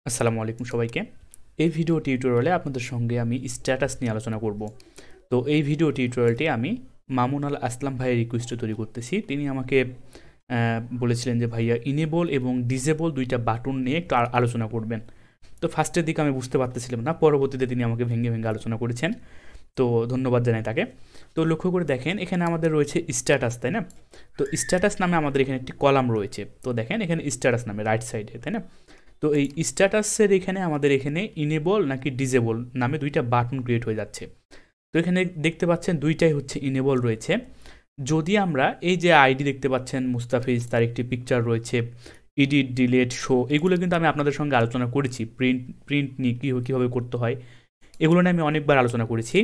আসসালামু আলাইকুম সবাইকে। এই ভিডিও টিউটোরিয়ালে আপনাদের সঙ্গে আমি স্ট্যাটাস নিয়ে আলোচনা করব। তো এই ভিডিও টিউটোরিয়ালটি আমি মামুন আল আসলাম ভাইয়ের রিকোয়েস্টে তৈরি করতেছি। তিনি আমাকে বলেছিলেন যে ভাইয়া ইনেবল এবং ডিসেবল দুইটা বাটন নিয়ে একটু আলোচনা করবেন। তো ফার্স্টের দিকে আমি বুঝতে পারতেছিলাম না, পরবর্তীতে তিনি আমাকে ভেঙে ভেঙে আলোচনা করেছেন। তো ধন্যবাদ জানাই তাকে। তো লক্ষ্য করে দেখেন এখানে আমাদের রয়েছে স্ট্যাটাস, তাই না? তো স্ট্যাটাস নামে আমাদের এখানে একটি কলাম রয়েছে। তো দেখেন এখানে স্ট্যাটাস নামে রাইট সাইডে, তাই না? তো এই স্ট্যাটাসের এখানে আমাদের এখানে ইনেবল নাকি ডিসেবল নামে দুইটা বাটন ক্রিয়েট হয়ে যাচ্ছে। তো এখানে দেখতে পাচ্ছেন দুইটাই হচ্ছে ইনেবল রয়েছে। যদি আমরা এই যে আইডি দেখতে পাচ্ছেন মুস্তাফিজ, তার একটি পিকচার রয়েছে, এডিট, ডিলেট, শো, এগুলো কিন্তু আমি আপনাদের সঙ্গে আলোচনা করেছি। প্রিন্ট নিয়ে কীভাবে করতে হয় এগুলো নিয়ে আমি অনেকবার আলোচনা করেছি।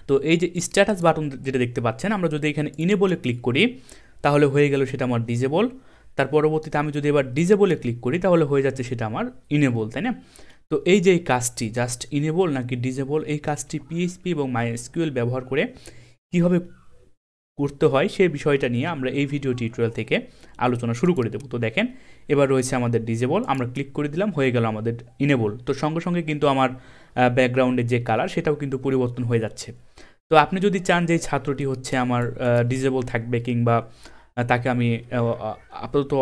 তো এই যে স্ট্যাটাস বাটন যেটা দেখতে পাচ্ছেন, আমরা যদি এখানে ইনেবলে ক্লিক করি তাহলে হয়ে গেল সেটা আমার ডিসেবল। তার পরবর্তীতে আমি যদি এবার ডিসেবলে ক্লিক করি তাহলে হয়ে যাচ্ছে সেটা আমার ইনেবল, তাই না? তো এই যে এই কাজটি জাস্ট ইনেবল নাকি ডিসেবল, এই কাজটি পিএইচপি এবং মাইএসকিউএল ব্যবহার করে কীভাবে করতে হয় সেই বিষয়টা নিয়ে আমরা এই ভিডিও টিউটোরিয়াল থেকে আলোচনা শুরু করে দেবো। তো দেখেন এবার রয়েছে আমাদের ডিসেবল, আমরা ক্লিক করে দিলাম, হয়ে গেল আমাদের ইনেবল। তো সঙ্গে সঙ্গে কিন্তু আমার ব্যাকগ্রাউন্ডের যে কালার সেটাও কিন্তু পরিবর্তন হয়ে যাচ্ছে। তো আপনি যদি চান যে ছাত্রটি হচ্ছে আমার ডিসেবল থাকবে কিংবা তাকে আমি আপাতত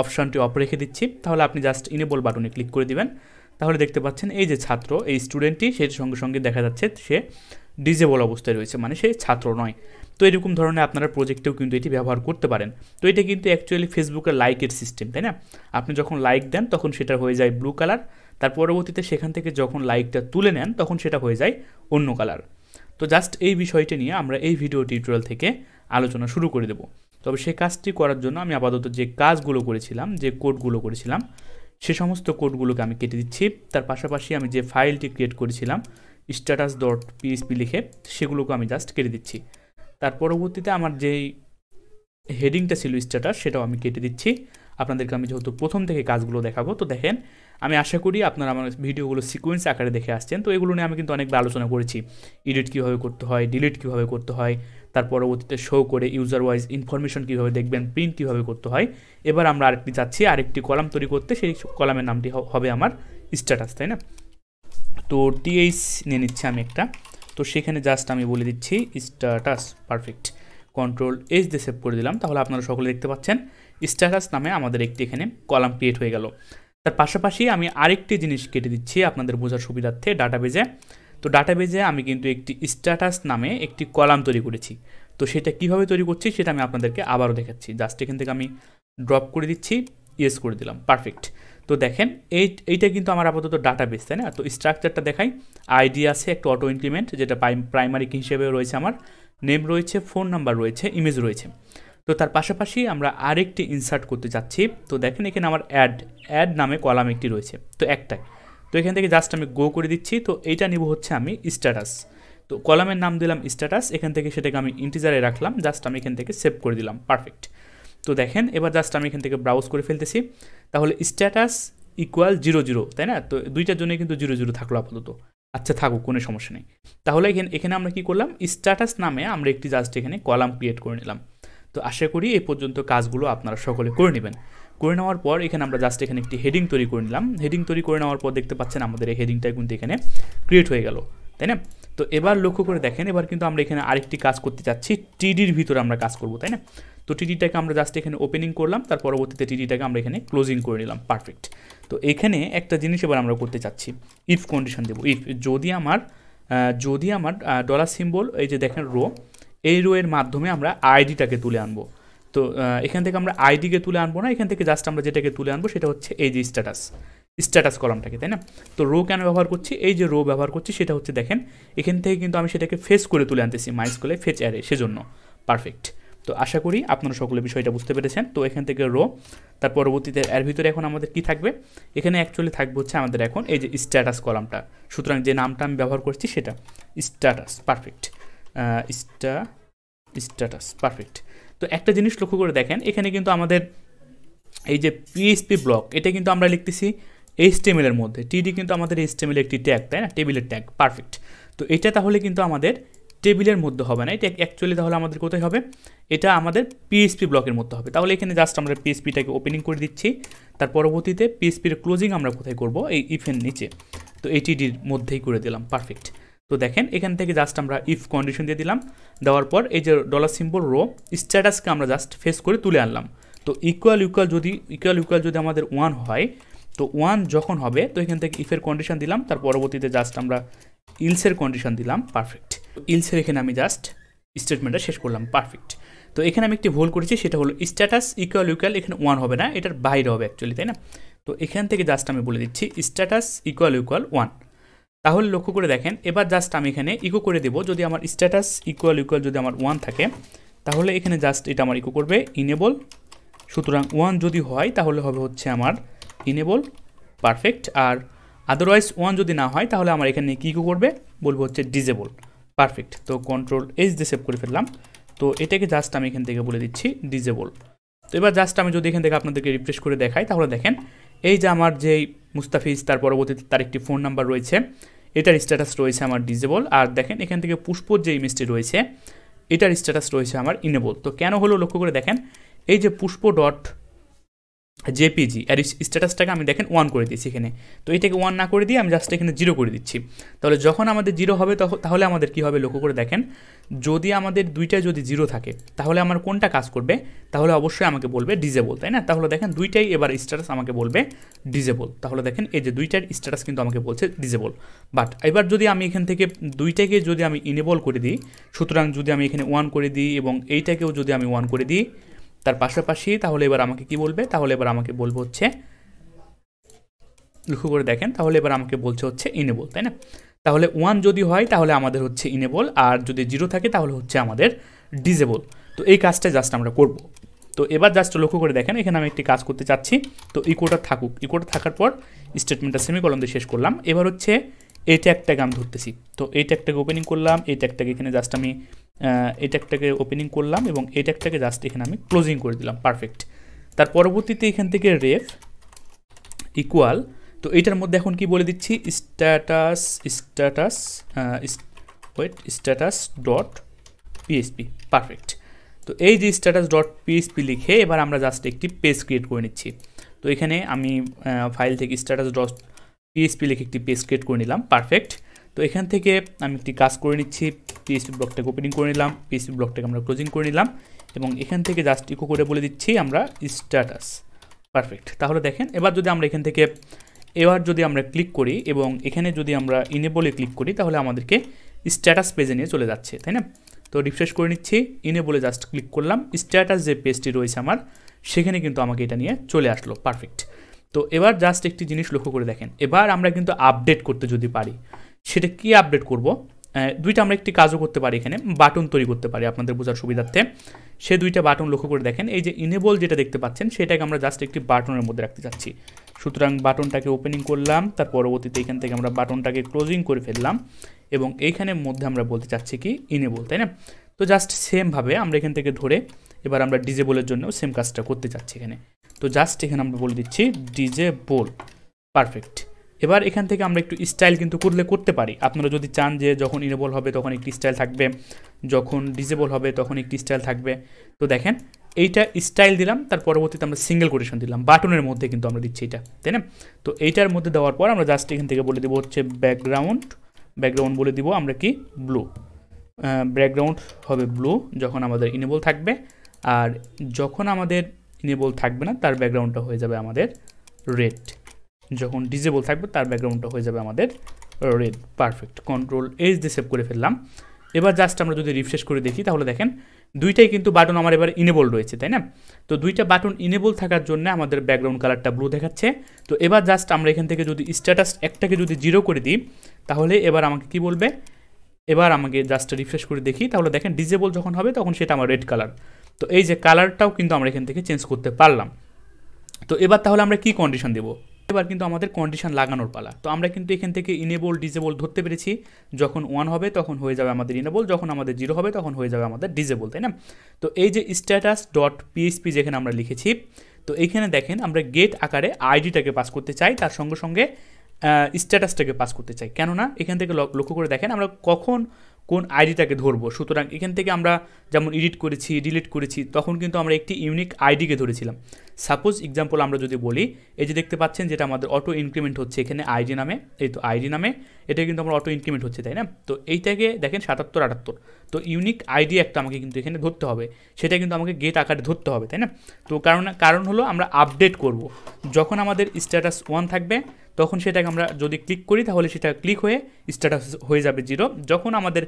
অপশানটি অফ রেখে দিচ্ছি, তাহলে আপনি জাস্ট ইনেবল বাটনে ক্লিক করে দিবেন। তাহলে দেখতে পাচ্ছেন এই যে ছাত্র, এই স্টুডেন্টটি, সেই সঙ্গে সঙ্গে দেখা যাচ্ছে সে ডিসেবল অবস্থায় রয়েছে, মানে সে ছাত্র নয়। তো এরকম ধরনের আপনারা প্রজেক্টেও কিন্তু এটি ব্যবহার করতে পারেন। তো এটা কিন্তু অ্যাকচুয়ালি ফেসবুকের লাইকের সিস্টেম, তাই না? আপনি যখন লাইক দেন তখন সেটা হয়ে যায় ব্লু কালার, তার পরবর্তীতে সেখান থেকে যখন লাইকটা তুলে নেন তখন সেটা হয়ে যায় অন্য কালার। তো জাস্ট এই বিষয়টি নিয়ে আমরা এই ভিডিও টিউটোরিয়াল থেকে আলোচনা শুরু করে দেব। তবে সেই কাজটি করার জন্য আমি আপাতত যে কাজগুলো করেছিলাম, যে কোডগুলো করেছিলাম, সে সমস্ত কোডগুলোকে আমি কেটে দিচ্ছি। তার পাশাপাশি আমি যে ফাইলটি ক্রিয়েট করেছিলাম status.php লিখে, সেগুলোকে আমি জাস্ট কেটে দিচ্ছি। তার পরবর্তীতে আমার যেই হেডিংটা ছিল স্ট্যাটাস, সেটাও আমি কেটে দিচ্ছি। আপনাদেরকে আমি যেহেতু প্রথম থেকে কাজগুলো দেখাবো, তো দেখেন আমি আশা করি আপনারা আমার ভিডিওগুলো সিকোয়েন্স আকারে দেখে আসছেন। তো এগুলো নিয়ে আমি কিন্তু অনেকবার আলোচনা করেছি। এডিট কীভাবে করতে হয়, ডিলিট কীভাবে করতে হয়, তার পরবর্তীতে শো করে ইউজার ওয়াইজ ইনফরমেশন কীভাবে দেখবেন, প্রিন্ট কীভাবে করতে হয়। এবার আমরা আরেকটি চাচ্ছি আরেকটি কলাম তৈরি করতে, সেই কলামের নামটি হবে আমার স্ট্যাটাস, তাই না? তো টিএইচ নিয়ে নিচ্ছি আমি একটা। তো সেখানে জাস্ট আমি বলে দিচ্ছি স্ট্যাটাস, পারফেক্ট। কন্ট্রোল এস দিয়ে সেভ করে দিলাম। তাহলে আপনারা সকলে দেখতে পাচ্ছেন স্ট্যাটাস নামে আমাদের একটি এখানে কলাম ক্রিয়েট হয়ে গেল। তার পাশাপাশি আমি আরেকটি জিনিস কেটে দিচ্ছি আপনাদের বোঝার সুবিধার্থে, ডাটাবেজে। তো ডাটাবেজে আমি কিন্তু একটি স্ট্যাটাস নামে একটি কলাম তৈরি করেছি। তো সেটা কিভাবে তৈরি করছি সেটা আমি আপনাদেরকে আবারও দেখাচ্ছি। জাস্ট এখান থেকে আমি ড্রপ করে দিচ্ছি, ইয়েস করে দিলাম, পারফেক্ট। তো দেখেন এইটা কিন্তু আমার আপাতত ডাটাবেস, তাই না? তো স্ট্রাকচারটা দেখাই, আইডি আছে, একটা অটো ইনক্রিমেন্ট যেটা প্রাইমারি কি হিসেবে রয়েছে, আমার নেম রয়েছে, ফোন নাম্বার রয়েছে, ইমেজ রয়েছে। তো তার পাশাপাশি আমরা আরেকটি ইনসার্ট করতে যাচ্ছি। তো দেখেন এখানে আমার অ্যাড নামে কলাম একটি রয়েছে, তো একটাই। তো এখান থেকে জাস্ট আমি গো করে দিচ্ছি। তো এইটা নিব হচ্ছে আমি স্ট্যাটাস। তো কলামের নাম দিলাম স্ট্যাটাস, এখান থেকে সেটাকে আমি ইন্টিজারে রাখলাম, জাস্ট আমি এখান থেকে সেভ করে দিলাম, পারফেক্ট। তো দেখেন এবার জাস্ট আমি এখান থেকে ব্রাউজ করে ফেলতেছি। তাহলে স্ট্যাটাস ইকুয়াল 00, তাই না? তো দুইটার জন্য কিন্তু 00 থাকলো আপাতত। আচ্ছা থাকুক, কোনো সমস্যা নেই। তাহলে এখানে আমরা কি করলাম, স্ট্যাটাস নামে আমরা একটি জাস্ট এখানে কলাম ক্রিয়েট করে নিলাম। তো আশা করি এই পর্যন্ত কাজগুলো আপনারা সকলে করে নেবেন। করে নেওয়ার পর এখানে আমরা জাস্ট এখানে একটি হেডিং তৈরি করে নিলাম। হেডিং তৈরি করে নেওয়ার পর দেখতে পাচ্ছেন আমাদের এই হেডিংটা কিন্তু এখানে ক্রিয়েট হয়ে গেল, তাই না? তো এবার লক্ষ্য করে দেখেন, এবার কিন্তু আমরা এখানে আরেকটি কাজ করতে চাচ্ছি, টিডির ভিতরে আমরা কাজ করব, তাই না? তো টিডিটাকে আমরা জাস্ট এখানে ওপেনিং করলাম, তার পরবর্তীতে টিডিটাকে আমরা এখানে ক্লোজিং করে নিলাম, পারফেক্ট। তো এখানে একটা জিনিস এবার আমরা করতে চাচ্ছি, ইফ কন্ডিশন দেবো। ইফ যদি আমার ডলার সিম্বল, এই যে দেখেন রো, এই রো এর মাধ্যমে আমরা আইডিটাকে তুলে আনবো। তো এখান থেকে আমরা আইডিকে তুলে আনবো না, এখান থেকে জাস্ট আমরা যেটাকে তুলে আনবো সেটা হচ্ছে এই যে স্ট্যাটাস কলামটাকে, তাই না? তো রো কেন ব্যবহার করছি, এই যে রো ব্যবহার করছি সেটা হচ্ছে দেখেন এখান থেকে কিন্তু আমি সেটাকে ফেচ করে তুলে আনতেছি, মাইস্কুলে ফেচ অ্যারে, সেজন্য, পারফেক্ট। তো আশা করি আপনারা সকলে বিষয়টা বুঝতে পেরেছেন। তো এখান থেকে রো, তার পরবর্তীতে এর ভিতরে এখন আমাদের কি থাকবে, এখানে অ্যাকচুয়ালি থাকবে হচ্ছে আমাদের এখন এই যে স্ট্যাটাস কলামটা। সুতরাং যে নামটা আমি ব্যবহার করছি সেটা স্ট্যাটাস, পারফেক্ট। Status, perfect. তো একটা জিনিস লক্ষ্য করে দেখেন, এখানে কিন্তু আমাদের এই যে পিএইচপি ব্লক, এটা কিন্তু আমরা লিখতেছি HTML এর মধ্যে। টিডি কিন্তু আমাদের HTML একটি ট্যাগ, তাই না? টেবিলের ট্যাগ, পারফেক্ট। তো এটা তাহলে কিন্তু আমাদের টেবিলের মধ্যে হবে না, এটা অ্যাকচুয়ালি তাহলে আমাদের কোথায় হবে, এটা আমাদের পিএইচপি ব্লকের মধ্যে হবে। তাহলে এখানে জাস্ট আমরা পিএইচপিটাকে ওপেনিং করে দিচ্ছি, তার পরবর্তীতে পিএইচপির ক্লোজিং আমরা কোথায় করব, এই ইফের নিচে, তো এটিডির মধ্যেই করে দিলাম, পারফেক্ট। তো দেখেন এখান থেকে জাস্ট আমরা ইফ কন্ডিশন দিয়ে দিলাম, দেওয়ার পর এই যে ডলার সিম্বল রো স্ট্যাটাসকে আমরা জাস্ট ফেস করে তুলে আনলাম। তো ইকুয়াল যদি আমাদের 1 হয়, তো 1 যখন হবে তো এখান থেকে ইফের কন্ডিশন দিলাম, তার পরবর্তীতে জাস্ট আমরা ইলসের কন্ডিশন দিলাম, পারফেক্ট। ইলসের এখানে আমি জাস্ট স্টেটমেন্টটা শেষ করলাম, পারফেক্ট। তো এখানে আমি একটি ভুল করেছি, সেটা হলো স্ট্যাটাস ইকুয়াল এখানে 1 হবে না, এটার বাইরে হবে অ্যাকচুয়ালি, তাই না? তো এখান থেকে জাস্ট আমি বলে দিচ্ছি স্ট্যাটাস ইকুয়াল 1। তাহলে লক্ষ্য করে দেখেন, এবার জাস্ট আমি এখানে ইকো করে দেবো, যদি আমার স্ট্যাটাস ইকুয়াল যদি আমার 1 থাকে, তাহলে এখানে জাস্ট এটা আমার ইকো করবে ইনেবল। সুতরাং 1 যদি হয় তাহলে হবে হচ্ছে আমার ইনেবল, পারফেক্ট। আর আদারওয়াইজ 1 যদি না হয় তাহলে আমার এখানে কী ইকো করবে, বলবো হচ্ছে ডিজেবল, পারফেক্ট। তো কন্ট্রোল এইচ দিয়ে সেভ করে ফেললাম। তো এটাকে জাস্ট আমি এখান থেকে বলে দিচ্ছি ডিজেবল। তো এবার জাস্ট আমি যদি এখান থেকে আপনাদেরকে রিফ্রেশ করে দেখাই, তাহলে দেখেন এই যে আমার যেই মুস্তাফিজ, তার পরবর্তীতে তার একটি ফোন নাম্বার রয়েছে, এটার স্ট্যাটাস রয়েছে আমার ডিজেবল। আর দেখেন এখান থেকে পুষ্পর যে ইমেজটি রয়েছে, এটার স্ট্যাটাস রয়েছে আমার ইনেবল। তো কেন হলো লক্ষ্য করে দেখেন, এই যে পুষ্প ডট জেপিজি আর স্ট্যাটাসটাকে আমি দেখেন 1 করে দিয়েছি এখানে, তো এটাকে 1 না করে দিয়ে আমি জাস্ট এখানে 0 করে দিচ্ছি। তাহলে যখন আমাদের 0 হবে তাহলে আমাদের কী হবে লক্ষ্য করে দেখেন, যদি আমাদের দুইটাই যদি 0 থাকে তাহলে আমার কোনটা কাজ করবে, তাহলে অবশ্যই আমাকে বলবে ডিজেবল, তাই না? তাহলে দেখেন দুইটাই এবার স্ট্যাটাস আমাকে বলবে ডিজেবল। তাহলে দেখেন এই যে দুইটার স্ট্যাটাস কিন্তু আমাকে বলছে ডিজেবল। বাট এবার যদি আমি এখান থেকে দুইটাকে যদি আমি ইনেবল করে দিই, সুতরাং যদি আমি এখানে 1 করে দিই এবং এইটাকেও যদি আমি 1 করে দিই তার পাশাপাশি, তাহলে এবার আমাকে কি বলবে, তাহলে এবার আমাকে বলবো হচ্ছে, লক্ষ্য করে দেখেন, তাহলে এবার আমাকে বলছে হচ্ছে ইনেবল, তাই না? তাহলে 1 যদি হয় তাহলে আমাদের হচ্ছে ইনেবল, আর যদি 0 থাকে তাহলে হচ্ছে আমাদের ডিজেবল। তো এই কাজটা জাস্ট আমরা করব। তো এবার জাস্ট লক্ষ্য করে দেখেন, এখানে আমি একটি কাজ করতে চাচ্ছি, তো ইকোটা থাকুক, ইকোটা থাকার পর স্টেটমেন্টটা সেমিকলন দিয়ে শেষ করলাম। এবার হচ্ছে এই ট্যাগটাকে আমি ধরতেছি, তো এই ট্যাগটাকে ওপেনিং করলাম, এই ট্যাগটাকে এখানে জাস্ট আমি এই ট্যাগটাকে ওপেনিং করলাম এবং এই ট্যাগটাকে জাস্ট এখানে আমি ক্লোজিং করে দিলাম, পারফেক্ট। তার পরবর্তীতে এখান থেকে রেফ ইকুয়াল, তো এইটার মধ্যে এখন কি বলে দিচ্ছি, স্ট্যাটাস ডট পিএইচপি, পারফেক্ট। তো এই যে স্ট্যাটাস ডট পিএইচপি লিখে এবার আমরা জাস্ট একটি পেজ ক্রিয়েট করে নিচ্ছি। তো এখানে আমি ফাইল থেকে স্ট্যাটাস ডট পিএইচপি লিখে একটি পেজ ক্রিয়েট করে নিলাম, পারফেক্ট। তো এখান থেকে আমি একটি কাজ করে নিচ্ছি, পিএইচপি ব্লকটাকে ওপেনিং করে নিলাম, পিএইচপি ব্লকটাকে আমরা ক্লোজিং করে নিলাম এবং এখান থেকে জাস্ট ইকো করে বলে দিচ্ছি আমরা স্ট্যাটাস, পারফেক্ট। তাহলে দেখেন এবার যদি আমরা এখান থেকে আমরা ক্লিক করি এবং এখানে যদি আমরা ইনেবলে ক্লিক করি, তাহলে আমাদেরকে স্ট্যাটাস পেজে নিয়ে চলে যাচ্ছে, তাই না? তো রিফ্রেশ করে নিচ্ছি, ইনেবলে জাস্ট ক্লিক করলাম, স্ট্যাটাস যে পেজটি রয়েছে আমার সেখানে কিন্তু আমাকে এটা নিয়ে চলে আসলো, পারফেক্ট। তো এবার জাস্ট একটি জিনিস লক্ষ্য করে দেখেন, এবার আমরা কিন্তু আপডেট করতে যদি পারি, সেটা কি আপডেট করব, দুইটা আমরা একটি কাজও করতে পারি, এখানে বাটন তৈরি করতে পারি আপনাদের বোঝার সুবিধার্থে। সে দুইটা বাটন লক্ষ্য করে দেখেন, এই যে ইনেবল যেটা দেখতে পাচ্ছেন সেটাকে আমরা জাস্ট একটি বাটনের মধ্যে রাখতে চাচ্ছি। সুতরাং বাটনটাকে ওপেনিং করলাম, তার পরবর্তীতে এখান থেকে আমরা বাটনটাকে ক্লোজিং করে ফেললাম এবং এইখানের মধ্যে আমরা বলতে চাচ্ছি কি ইনেবল, তাই না? তো জাস্ট সেমভাবে আমরা এখান থেকে ধরে এবার আমরা ডিজেবলের জন্য সেম কাজটা করতে চাচ্ছি এখানে। তো জাস্ট এখানে আমরা বলে দিচ্ছি ডিজেবল, পারফেক্ট। এবার এখান থেকে আমরা একটু স্টাইল কিন্তু করতে পারি, আপনারা যদি চান যে যখন ইনেবল হবে তখন একটি স্টাইল থাকবে, যখন ডিজেবল হবে তখন একটি স্টাইল থাকবে। তো দেখেন এইটা স্টাইল দিলাম, তার পরবর্তীতে আমরা সিঙ্গেল কোটেশন দিলাম, বাটনের মধ্যে কিন্তু আমরা দিচ্ছি এটা, তাই না? তো এইটার মধ্যে দেওয়ার পর আমরা জাস্ট এখান থেকে বলে দেবো হচ্ছে ব্যাকগ্রাউন্ড বলে দিব আমরা কি ব্লু, ব্যাকগ্রাউন্ড হবে ব্লু যখন আমাদের ইনেবল থাকবে, আর যখন আমাদের ইনেবল থাকবে না তার ব্যাকগ্রাউন্ডটা হয়ে যাবে আমাদের রেড, যখন ডিজেবল থাকবে তার ব্যাকগ্রাউন্ডটা হয়ে যাবে আমাদের রেড, পারফেক্ট। কন্ট্রোল এইচ দিয়ে সেভ করে ফেললাম। এবার জাস্ট আমরা যদি রিফ্রেশ করে দেখি, তাহলে দেখেন দুইটাই কিন্তু বাটন আমার এবার ইনেবল রয়েছে, তাই না? তো দুইটা বাটন ইনেবল থাকার জন্য আমাদের ব্যাকগ্রাউন্ড কালারটা ব্লু দেখাচ্ছে। তো এবার জাস্ট আমরা এখান থেকে যদি স্ট্যাটাস একটাকে যদি 0 করে দিই, তাহলে এবার আমাকে কি বলবে, এবার আমাকে জাস্ট রিফ্রেশ করে দেখি, তাহলে দেখেন ডিজেবল যখন হবে তখন সেটা আমার রেড কালার। তো এই যে কালারটাও কিন্তু আমরা এখান থেকে চেঞ্জ করতে পারলাম। তো এবার তাহলে আমরা কি কন্ডিশন দেবো, এবার কিন্তু আমাদের কন্ডিশন লাগানোর পালা। তো আমরা কিন্তু এখান থেকে ইনেবল ডিজেবল ধরতে পেরেছি, যখন 1 হবে তখন হয়ে যাবে আমাদের ইনেবল, যখন আমাদের 0 হবে তখন হয়ে যাবে আমাদের ডিজেবল, তাই না? তো এই যে স্ট্যাটাস ডট পিএইচপি যেখানে আমরা লিখেছি, তো এইখানে দেখেন আমরা গেট আকারে আইডিটাকে পাস করতে চাই, তার সঙ্গে সঙ্গে স্ট্যাটাসটাকে পাস করতে চাই। কেননা এখান থেকে লক্ষ্য করে দেখেন আমরা কখন কোন আইডিটাকে ধরবো। সুতরাং এখান থেকে আমরা যেমন এডিট করেছি, ডিলিট করেছি, তখন কিন্তু আমরা একটি ইউনিক আইডিকে ধরেছিলাম। সাপোজ এক্সাম্পল আমরা যদি বলি, এই যে দেখতে পাচ্ছেন যেটা আমাদের অটো ইনক্রিমেন্ট হচ্ছে এখানে আইডি নামে, এই তো আইডি নামে এটা কিন্তু আমার অটো ইনক্রিমেন্ট হচ্ছে, তাই না? তো এইটাকে দেখেন 7778, তো ইউনিক আইডি একটা আমাকে কিন্তু এখানে ধরতে হবে, সেটা কিন্তু আমাকে গেট আকারে ধরতে হবে, তাই না? তো কারণ হলো আমরা আপডেট করব, যখন আমাদের স্ট্যাটাস 1 থাকবে তখন সেটাকে আমরা যদি ক্লিক করি তাহলে সেটা ক্লিক হয়ে স্ট্যাটাস হয়ে যাবে 0, যখন আমাদের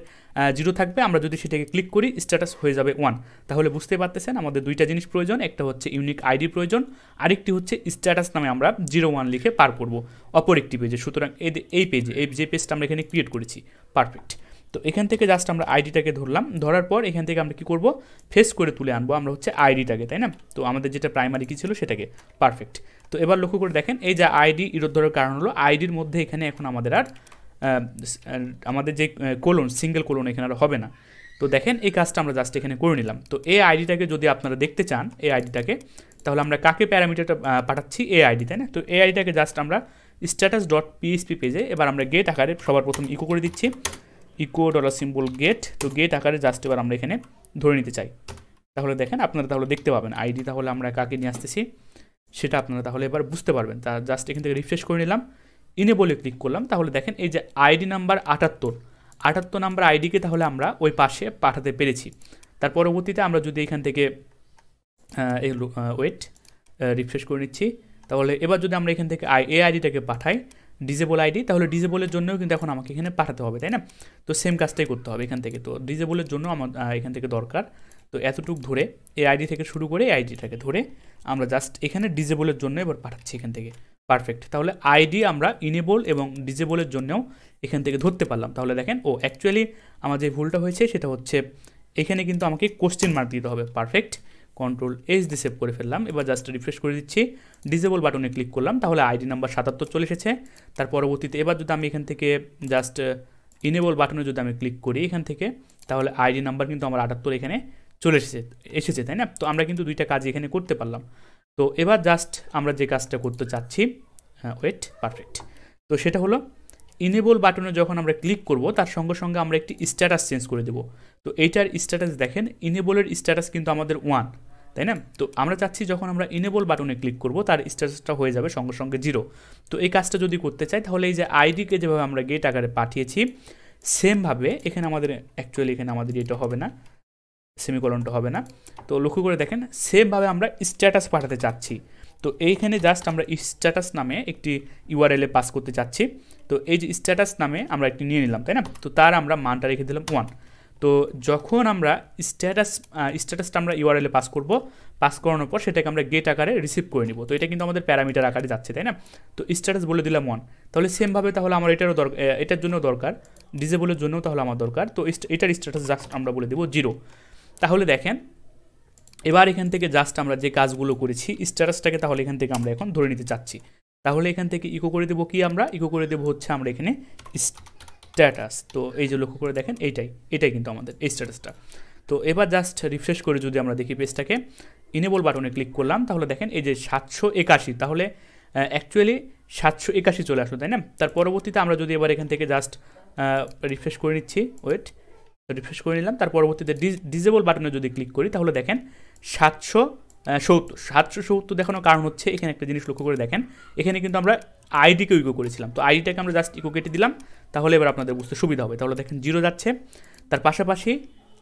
0 থাকবে আমরা যদি সেটাকে ক্লিক করি স্ট্যাটাস হয়ে যাবে 1। তাহলে বুঝতে পারতেছেন আমাদের দুইটা জিনিস প্রয়োজন, একটা হচ্ছে ইউনিক আইডি প্রয়োজন, আরেকটি হচ্ছে স্ট্যাটাস নামে আমরা 01 লিখে পার করব অপর একটি পেজে। সুতরাং এই পেজে, এই যে পেজটা আমরা এখানে ক্রিয়েট করেছি, পারফেক্ট। তো এখান থেকে জাস্ট আমরা আইডিটাকে ধরলাম, ধরার পর এখান থেকে আমরা কী করব, ফেস করে তুলে আনবো আমরা হচ্ছে আইডিটাকে, তাই না? তো আমাদের যেটা প্রাইমারি কী ছিল সেটাকে, পারফেক্ট। তো এবার লক্ষ্য করে দেখেন এই যে আইডি ইরোর ধরার কারণ হলো আইডির মধ্যে এখানে এখন আমাদের আর আমাদের যে কোলন, সিঙ্গেল কোলন এখানে আর হবে না। তো দেখেন এই কাজটা আমরা জাস্ট এখানে করে নিলাম। তো এই আইডিটাকে যদি আপনারা দেখতে চান এই আইডিটাকে, তাহলে আমরা কাকে প্যারামিটারটা পাঠাচ্ছি, এই আইডি, তাই না? তো এই আইডিটাকে জাস্ট আমরা status.php পেজে এবার আমরা গেট আকারে সবার প্রথম ইকো করে দিচ্ছি, ইকো $, গেট। তো গেট আকারে জাস্ট এবার আমরা এখানে ধরে নিতে চাই। তাহলে দেখেন আপনারা তাহলে দেখতে পাবেন আইডি তাহলে আমরা কাকে নিয়ে আসতেছি সেটা আপনারা তাহলে এবার বুঝতে পারবেন। তা জাস্ট এখান থেকে রিফ্রেশ করে নিলাম, ইনেবলে ক্লিক করলাম, তাহলে দেখেন এই যে আইডি নাম্বার 78 নাম্বার আইডিকে তাহলে আমরা ওই পাশে পাঠাতে পেরেছি। তার পরবর্তীতে আমরা যদি এখান থেকে রিফ্রেশ করে নিচ্ছি, তাহলে এবার যদি আমরা এখান থেকে এই আইডিটাকে পাঠাই ডিজেবল আইডি, তাহলে ডিজেবলের জন্যও কিন্তু এখন আমাকে এখানে পাঠাতে হবে, তাই না? তো সেম কাজটাই করতে হবে এখান থেকে। তো ডিজেবলের জন্য আমার এখান থেকে দরকার, তো এতটুক ধরে এই আইডি থেকে শুরু করে এই আইডিটাকে ধরে আমরা জাস্ট এখানে ডিজেবলের জন্য এবার পাঠাচ্ছি এখান থেকে, পারফেক্ট। তাহলে আইডি আমরা ইনেবল এবং ডিজেবলের জন্যও এখান থেকে ধরতে পারলাম। তাহলে দেখেন অ্যাকচুয়ালি আমার যে ভুলটা হয়েছে সেটা হচ্ছে এখানে কিন্তু আমাকে কোশ্চেন মার্ক দিতে হবে, পারফেক্ট। Ctrl+H দিয়ে সেভ করে ফেললাম, এবার জাস্ট রিফ্রেশ করে দিচ্ছি, ডিজেবল বাটনে ক্লিক করলাম, তাহলে আইডি নাম্বার 77 চলে এসেছে। তার পরবর্তীতে এবার যদি আমি এখান থেকে জাস্ট ইনেবল বাটনে যদি আমি ক্লিক করি এখান থেকে, তাহলে আইডি নাম্বার কিন্তু আমার 78 এখানে চলে এসেছে, তাই না? তো আমরা কিন্তু দুইটা কাজ এখানে করতে পারলাম। তো এবার জাস্ট আমরা যে কাজটা করতে চাচ্ছি, পারফেক্ট। তো সেটা হলো ইনেবল বাটনে যখন আমরা ক্লিক করব তার সঙ্গে সঙ্গে আমরা একটি স্ট্যাটাস চেঞ্জ করে দেব। তো এইটার স্ট্যাটাস দেখেন, ইনেবলের স্ট্যাটাস কিন্তু আমাদের 1, তাই না? তো আমরা চাচ্ছি যখন আমরা ইনেবল বাটনে ক্লিক করব তার স্ট্যাটাসটা হয়ে যাবে সঙ্গে সঙ্গে 0। তো এই কাজটা যদি করতে চাই তাহলে এই যে আইডিকে যেভাবে আমরা গেট আকারে পাঠিয়েছি সেমভাবে এখানে আমাদের অ্যাকচুয়ালি এখানে আমাদের এটা হবে না, সেমিকোলনটা হবে না। তো লক্ষ্য করে দেখেন সেমভাবে আমরা স্ট্যাটাস পাঠাতে চাচ্ছি। তো এইখানে জাস্ট আমরা স্ট্যাটাস নামে একটি ইউআরএলে পাস করতে চাচ্ছি। তো এই যে স্ট্যাটাস নামে আমরা একটি নিয়ে নিলাম, তাই না? তো তার আমরা মানটা রেখে দিলাম 1। তো যখন আমরা স্ট্যাটাসটা আমরা ইউআরএলে পাস করব, পাস করানোর পর সেটাকে আমরা গেট আকারে রিসিভ করে নিব। তো এটা কিন্তু আমাদের প্যারামিটার আকারে যাচ্ছে, তাই না? তো স্ট্যাটাস বলে দিলাম 1। তাহলে সেমভাবে তাহলে আমার এটার জন্য দরকার, ডিজেবলের জন্যও তাহলে আমার দরকার। তো এটার স্ট্যাটাস জাস্ট আমরা বলে দেবো 0। তাহলে দেখেন এবার এখান থেকে জাস্ট আমরা যে কাজগুলো করেছি স্ট্যাটাসটাকে তাহলে এখান থেকে আমরা এখন ধরে নিতে চাচ্ছি। তাহলে এখান থেকে ইকো করে দেবো কি, আমরা ইকো করে দেবো হচ্ছে আমরা এখানে স্ট্যাটাস। তো এই যে লক্ষ্য করে দেখেন এটাই কিন্তু আমাদের এই স্ট্যাটাসটা। তো এবার জাস্ট রিফ্রেশ করে যদি আমরা দেখি পেজটাকে, ইনেবল বাটনে ক্লিক করলাম, তাহলে দেখেন এই যে 781, তাহলে অ্যাকচুয়ালি 781 চলে আসলো, তাই না? তার পরবর্তীতে আমরা যদি এবার এখান থেকে জাস্ট রিফ্রেশ করে নিচ্ছি, রিফ্রেশ করে নিলাম, তার পরবর্তীতে ডিজেবল বাটনে যদি ক্লিক করি তাহলে দেখেন 770 দেখানোর কারণ হচ্ছে এখানে একটা জিনিস লক্ষ্য করে দেখেন, এখানে কিন্তু আমরা আইডিকে ইকো করেছিলাম। তো আইডিটাকে আমরা জাস্ট ইকো কেটে দিলাম, তাহলে এবার আপনাদের বুঝতে সুবিধা হবে। তাহলে দেখেন 0 যাচ্ছে, তার পাশাপাশি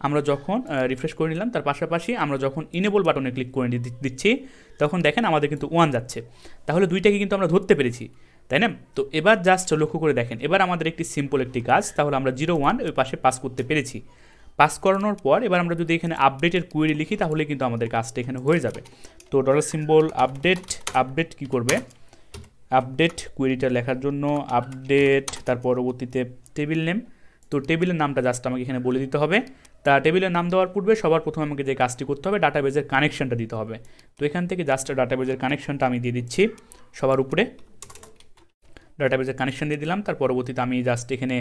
আমরা যখন রিফ্রেশ করে নিলাম তার পাশাপাশি আমরা যখন ইনেবল বাটনে ক্লিক করে দিচ্ছি তখন দেখেন আমাদের কিন্তু 1 যাচ্ছে। তাহলে দুইটাকে কিন্তু আমরা ধরতে পেরেছি, তাই না? তো এবার জাস্ট লক্ষ্য করে দেখেন এবার আমাদের একটি সিম্পল একটি কাজ, তাহলে আমরা 01 ওই পাশে পাস করতে পেরেছি। পাস করানোর পর এবার আমরা যদি এখানে আপডেটের কোয়েরি লিখি তাহলে কিন্তু আমাদের কাজটা এখানে হয়ে যাবে। তো আপডেট কি করবে, আপডেট কোয়েরিটা লেখার জন্য আপডেট, তার পরবর্তীতে টেবিল নেম। তো টেবিলের নামটা জাস্ট আমাকে এখানে বলে দিতে হবে। তা টেবিলের নাম দেওয়ার পূর্বে সবার প্রথমে আমাকে যে কাজটি করতে হবে ডাটাবেজের কানেকশনটা দিতে হবে। তো এখান থেকে জাস্ট ডাটাবেজের কানেকশনটা আমি দিয়ে দিচ্ছি সবার উপরে, ডাটাবেজের কানেকশন দিয়ে দিলাম। তার পরবর্তীতে আমি জাস্ট এখানে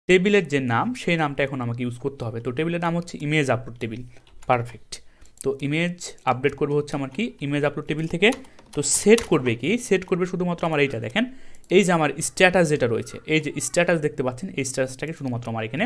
টেবিলের যে নাম সেই নামটা এখন আমাকে ইউজ করতে হবে। তো টেবিলের নাম হচ্ছে ইমেজ আপলোড টেবিল, পারফেক্ট। তো ইমেজ আপডেট করবে হচ্ছে আমার কি ইমেজ আপলোড টেবিল থেকে। তো সেট করবে কি, সেট করবে শুধুমাত্র আমার এইটা দেখেন, এই যে আমার স্ট্যাটাস যেটা রয়েছে, এই যে স্ট্যাটাস দেখতে পাচ্ছেন এই স্ট্যাটাসটাকে শুধুমাত্র আমার এখানে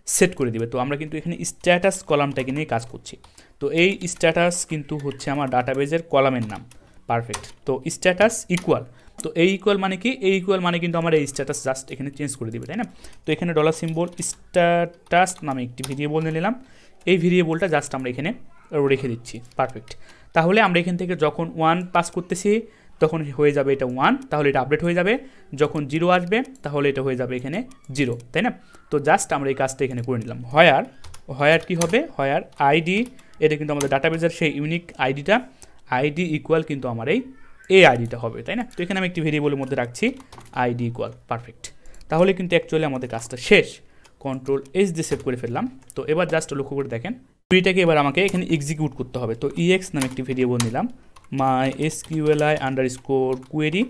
সেট করে দিবে। তো আমরা কিন্তু এখানে স্ট্যাটাস কলামটাকে নিয়ে কাজ করছি। তো এই স্ট্যাটাস কিন্তু হচ্ছে আমার ডাটাবেজের কলামের নাম। পারফেক্ট। তো স্ট্যাটাস ইকুয়াল, তো এই ইকুয়াল মানে কি, এই ইকুয়াল মানে কিন্তু আমার এই স্ট্যাটাস জাস্ট এখানে চেঞ্জ করে দিবে, তাই না? তো এখানে ডলার সিম্বল স্ট্যাটাস নামে একটি ভেরিয়েবল নিয়ে নিলাম, এই ভেরিয়েবলটা জাস্ট আমরা এখানে রেখে দিচ্ছি। পারফেক্ট। তাহলে আমরা এখান থেকে যখন 1 পাস করতেছি তখন হয়ে যাবে এটা 1, তাহলে এটা আপডেট হয়ে যাবে। যখন 0 আসবে তাহলে এটা হয়ে যাবে এখানে 0, তাই না? তো জাস্ট আমরা এই কাজটা এখানে করে নিলাম। হোয়ার কি হবে, হোয়ার আইডি, এটা কিন্তু আমাদের ডাটাবেজের সেই ইউনিক আইডিটা, আইডি ইকুয়াল কিন্তু আমার এই আইডিটা হবে, তাই না? তো এখানে আমি একটি ভেরিয়েবলের মধ্যে রাখছি আইডি ইকুয়াল। পারফেক্ট। তাহলে কিন্তু অ্যাকচুয়ালি আমাদের কাজটা শেষ। কন্ট্রোল এস দিয়ে সেভ করে ফেললাম। তো এবার জাস্ট লক্ষ্য করে দেখেন কুইরিটাকে এবার আমাকে এখানে এক্সিকিউট করতে হবে। তো ex নামে একটি ভেরিয়েবল নিলাম, MySQLi আন্ডারস্কোর কোয়েরি।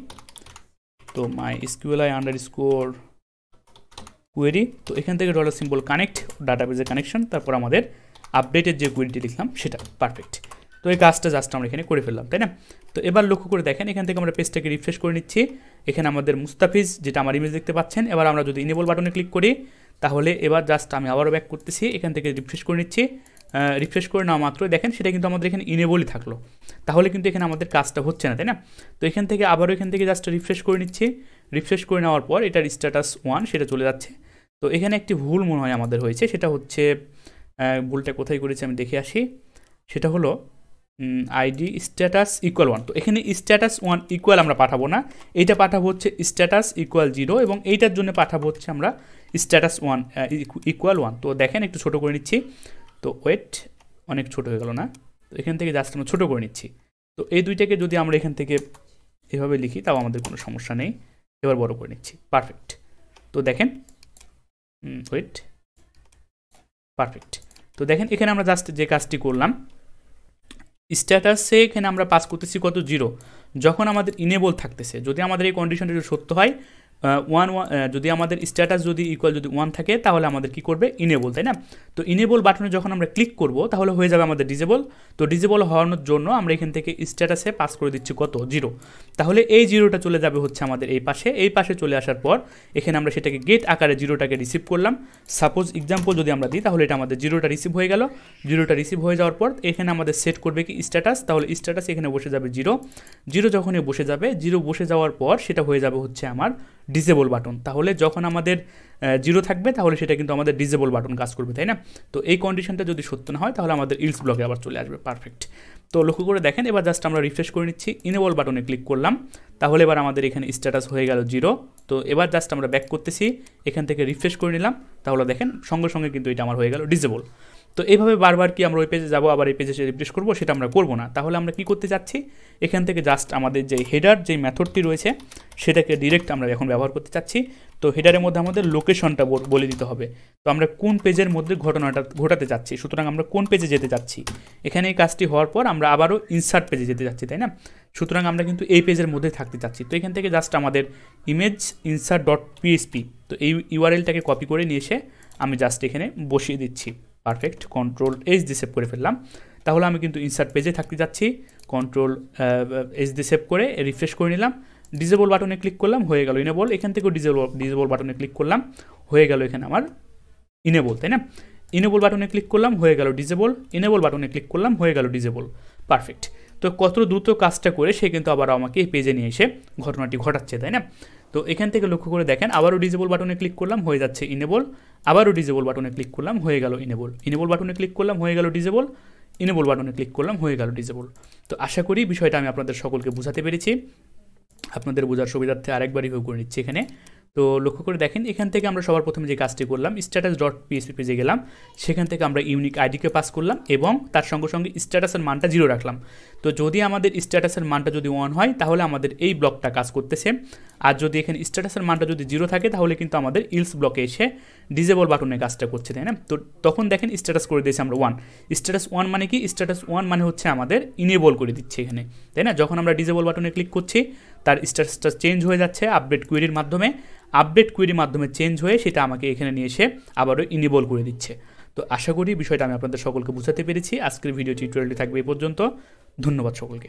তো MySQLi আন্ডারস্কোর কোয়েরি, তো এখান থেকে ডলার সিম্বল কানেক্ট, ডাটাবেজের কানেকশন, তারপর আমাদের আপডেটের যে কোয়েরিটি লিখলাম সেটা। পারফেক্ট। তো এই কাজটা জাস্ট আমরা এখানে করে ফেললাম, তাই না? তো এবার লক্ষ্য করে দেখেন এখান থেকে আমরা পেজটাকে রিফ্রেশ করে নিচ্ছি। এখানে আমাদের মুস্তাফিজ যেটা আমার ইমেজ দেখতে পাচ্ছেন। এবার আমরা যদি ইনেবল বাটনে ক্লিক করি তাহলে এবার জাস্ট আমি আবারও ব্যাক করতেছি, এখান থেকে রিফ্রেশ করে নিচ্ছি। রিফ্রেশ করে নেওয়া মাত্রই দেখেন সেটা কিন্তু আমাদের এখানে ইনেবলই থাকলো, তাহলে কিন্তু এখানে আমাদের কাজটা হচ্ছে না, তাই না? তো এখান থেকে আবারও এখান থেকে জাস্ট রিফ্রেশ করে নিচ্ছি। রিফ্রেশ করে নেওয়ার পর এটার স্ট্যাটাস 1 সেটা চলে যাচ্ছে। তো এখানে একটি ভুল মনে হয় আমাদের হয়েছে, সেটা হচ্ছে ভুলটা কোথায় করেছি আমি দেখে আসি। সেটা হলো আইডি স্ট্যাটাস ইকুয়াল 1। তো এখানে স্ট্যাটাস 1 ইকুয়াল আমরা পাঠাবো না, এইটা পাঠাবো হচ্ছে স্ট্যাটাস ইকুয়াল 0, এবং এইটার জন্য পাঠাবো হচ্ছে আমরা স্ট্যাটাস 1 ইকুয়াল 1। তো দেখেন একটু ছোটো করে নিচ্ছি। তো ওয়েট, অনেক ছোট হয়ে গেল না? তো এখান থেকে জাস্ট আমরা ছোটো করে নিচ্ছি। তো এই দুইটাকে যদি আমরা এখান থেকে এভাবে লিখি তাও আমাদের কোনো সমস্যা নেই। এবার বড় করে নিচ্ছি। পারফেক্ট। তো দেখেন ওয়েট, পারফেক্ট। তো দেখেন এখানে আমরা জাস্ট যে কাজটি করলাম, স্ট্যাটাসে এখানে আমরা পাস করতেছি কত, 0। যখন আমাদের ইনেবল থাকতেছে, যদি আমাদের এই কন্ডিশনটা যদি সত্য হয়, 1 যদি আমাদের স্ট্যাটাস যদি ইকুয়াল যদি 1 থাকে তাহলে আমাদের কি করবে, ইনেবল, তাই না? তো ইনেবল বাটনে যখন আমরা ক্লিক করব তাহলে হয়ে যাবে আমাদের ডিজেবল। তো ডিজেবল হওয়ানোর জন্য আমরা এখান থেকে স্ট্যাটাসে পাস করে দিচ্ছি কত, 0। তাহলে এই 0টা চলে যাবে হচ্ছে আমাদের এই পাশে চলে আসার পর এখানে আমরা সেটাকে গেট আকারে 0টাকে রিসিভ করলাম। সাপোজ এক্সাম্পল যদি আমরা দিই তাহলে এটা আমাদের 0টা রিসিভ হয়ে গেল। 0টা রিসিভ হয়ে যাওয়ার পর এখানে আমাদের সেট করবে কি স্ট্যাটাস, তাহলে স্ট্যাটাস এখানে বসে যাবে 0 যখনই বসে যাবে, 0 বসে যাওয়ার পর সেটা হয়ে যাবে হচ্ছে আমার ডিসেবল বাটন। তাহলে যখন আমাদের 0 থাকবে তাহলে সেটা কিন্তু আমাদের ডিসেবল বাটন কাজ করবে, তাই না? তো এই কন্ডিশনটা যদি সত্য না হয় তাহলে আমাদের ইলস ব্লকে আবার চলে আসবে। পারফেক্ট। তো লক্ষ্য করে দেখেন এবার জাস্ট আমরা রিফ্রেশ করে নিচ্ছি, ইনেবল বাটনে ক্লিক করলাম, তাহলে এবার আমাদের এখানে স্ট্যাটাস হয়ে গেল 0। তো এবার জাস্ট আমরা ব্যাক করতেছি, এখান থেকে রিফ্রেশ করে নিলাম, তাহলে দেখেন সঙ্গে সঙ্গে কিন্তু এটা আমার হয়ে গেল ডিসেবল। তো এইভাবে বারবার কি আমরা ওই পেজে যাবো আবার এই পেজে রিফ্রেশ করবো, সেটা আমরা করবো না। তাহলে আমরা কি করতে চাচ্ছি, এখান থেকে জাস্ট আমাদের যে হেডার যে মেথডটি রয়েছে সেটাকে ডিরেক্ট আমরা এখন ব্যবহার করতে চাচ্ছি। তো হেডারের মধ্যে আমাদের লোকেশনটা বলে দিতে হবে। তো আমরা কোন পেজের মধ্যে ঘটনাটা ঘটাতে চাচ্ছি, সুতরাং আমরা কোন পেজে যেতে চাচ্ছি। এখানে এই কাজটি হওয়ার পর আমরা আবারও ইনসার্ট পেজে যেতে চাচ্ছি, তাই না? সুতরাং আমরা কিন্তু এই পেজের মধ্যে থাকতে চাচ্ছি। তো এখান থেকে জাস্ট আমাদের ইমেজ ইনসার্ট ডট পিএইচপি, তো এই ইউআরএলটাকে কপি করে নিয়ে এসে আমি জাস্ট এখানে বসিয়ে দিচ্ছি। পারফেক্ট। কন্ট্রোল এস দিয়ে সেভ করে ফেললাম। তাহলে আমি কিন্তু ইনসার্ট পেজে থাকতে যাচ্ছি। কন্ট্রোল এস দিয়ে সেভ করে রিফ্রেশ করে নিলাম, ডিসেবল বাটনে ক্লিক করলাম, হয়ে গেল ইনেবল। এখান থেকেও ডিসেবল বাটনে ক্লিক করলাম, হয়ে গেল এখানে আমার ইনেবল, তাই না? ইনেবল বাটনে ক্লিক করলাম, হয়ে গেল ডিসেবল। ইনেবল বাটনে ক্লিক করলাম, হয়ে গেল ডিসেবল। পারফেক্ট। তো কত দ্রুত কাজটা করে সে কিন্তু আবার আমাকে এই পেজে নিয়ে এসে ঘটনাটি ঘটাচ্ছে, তাই না? তো এখান থেকে লক্ষ্য করে দেখেন আবারও ডিসেবল বাটনে ক্লিক করলাম, হয়ে যাচ্ছে ইনেবল। আবারও ডিসেবল বাটনে ক্লিক করলাম, হয়ে গেল ইনেবল। ইনেবল বাটনে ক্লিক করলাম, হয়ে গেল ডিসেবল। ইনেবল বাটনে ক্লিক করলাম, হয়ে গেল ডিসেবল। তো আশা করি বিষয়টা আমি আপনাদের সকলকে বোঝাতে পেরেছি। আপনাদের বোঝার সুবিধার্থে আরেকবার রিভিউ করে নিচ্ছি এখানে। তো লক্ষ্য করে দেখেন এখান থেকে আমরা সবার প্রথমে যে কাজটি করলাম, স্ট্যাটাস ডট পিএইচপি পেজে গেলাম, সেখান থেকে আমরা ইউনিক আইডিকে পাস করলাম এবং তার সঙ্গে সঙ্গে স্ট্যাটাসের মানটা 0 রাখলাম। তো যদি আমাদের স্ট্যাটাসের মানটা যদি 1 হয় তাহলে আমাদের এই ব্লকটা কাজ করতেছে, আর যদি এখানে স্ট্যাটাসের মানটা যদি 0 থাকে তাহলে কিন্তু আমাদের ইলস ব্লকে এসে ডিসেবল বাটনে কাজটা করছে, তাই না? তো তখন দেখেন স্ট্যাটাস করে দিয়েছি আমরা 1। স্ট্যাটাস 1 মানে কি, স্ট্যাটাস 1 মানে হচ্ছে আমাদের ইনেবল করে দিচ্ছে এখানে, তাই না? যখন আমরা ডিসেবল বাটনে ক্লিক করছি তার স্ট্যাটাসটা চেঞ্জ হয়ে যাচ্ছে আপডেট কুয়েরির মাধ্যমে, আপডেট কুয়েরির মাধ্যমে চেঞ্জ হয়ে সেটা আমাকে এখানে নিয়ে এসে আবারও ইনেবল করে দিচ্ছে। তো আশা করি বিষয়টা আমি আপনাদের সকলকে বোঝাতে পেরেছি। আজকের ভিডিও টিউটোরিয়ালটি থাকবে এই পর্যন্ত। ধন্যবাদ সকলকে।